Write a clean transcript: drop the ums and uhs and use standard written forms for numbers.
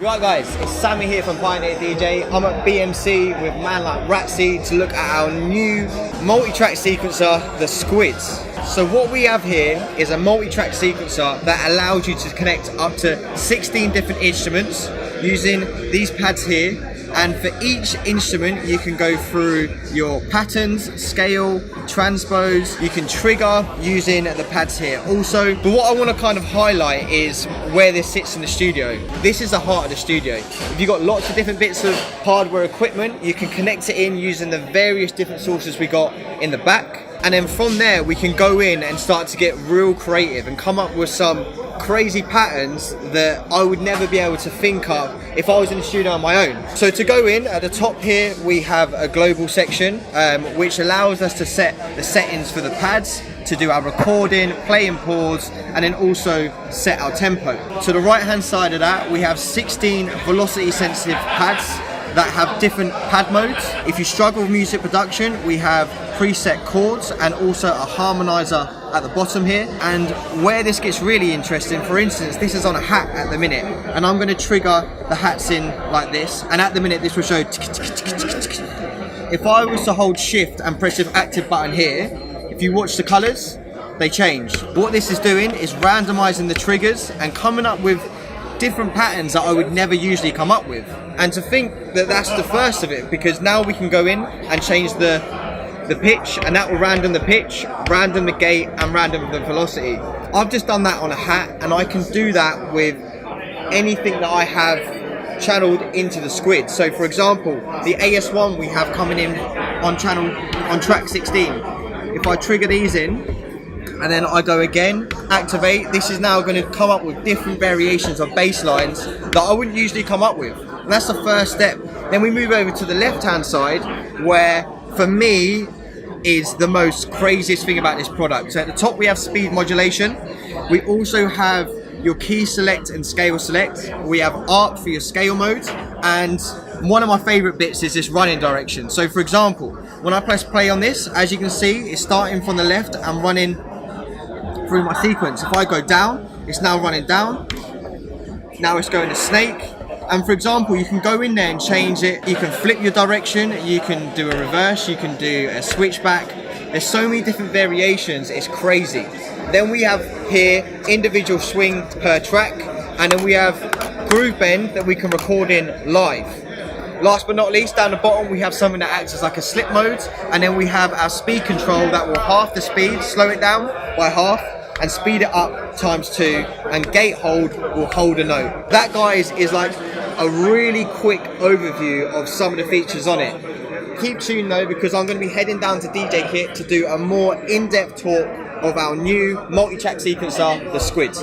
Right guys, it's Sami here from Pioneer DJ. I'm at BMC with man like Ratsy to look at our new multi-track sequencer, the Squids. So what we have here is a multi-track sequencer that allows you to connect up to 16 different instruments using these pads here. And for each instrument, you can go through your patterns, scale, transpose. You can trigger using the pads here also. But what I want to kind of highlight is where this sits in the studio. This is the heart of the studio. If you've got lots of different bits of hardware equipment, you can connect it in using the various different sources we got in the back. And then from there, we can go in and start to get real creative and come up with some crazy patterns that I would never be able to think of if I was in the studio on my own. So to go in, at the top here, we have a global section, which allows us to set the settings for the pads, to do our recording, play and pause, and then also set our tempo. To the right hand side of that, we have 16 velocity sensitive pads that have different pad modes. If you struggle with music production, we have preset chords and also a harmonizer at the bottom here. And where this gets really interesting, for instance, this is on a hat at the minute, and I'm going to trigger the hats in like this, and at the minute this will show tick, tick, tick, tick, tick. If I was to hold shift and press the active button here, if you watch the colors, they change. What this is doing is randomizing the triggers and coming up with different patterns that I would never usually come up with. And to think that that's the first of it, because now we can go in and change the pitch, and that will random the pitch, random the gate, and random the velocity. I've just done that on a hat, and I can do that with anything that I have channeled into the Squid. So for example, the AS1 we have coming in on track 16. If I trigger these in, and then I go again, activate, this is now going to come up with different variations of bass lines that I wouldn't usually come up with. And that's the first step. Then we move over to the left hand side, where for me is the most craziest thing about this product. So at the top we have speed modulation. We also have your key select and scale select. We have arc for your scale mode. And one of my favorite bits is this running direction. So for example, when I press play on this, as you can see, it's starting from the left and running through my sequence. If I go down, it's now running down. Now it's going to snake. And for example, you can go in there and change it. You can flip your direction, you can do a reverse, you can do a switchback. There's so many different variations, it's crazy. Then we have here individual swing per track, and then we have groove bend that we can record in live. Last but not least, down the bottom we have something that acts as like a slip mode, and then we have our speed control that will half the speed, slow it down by half, and speed it up ×2, and gate hold will hold a note. That, guys, is like a really quick overview of some of the features on it. Keep tuned though, because I'm going to be heading down to DJKit to do a more in-depth talk of our new multi-track sequencer, the Squid.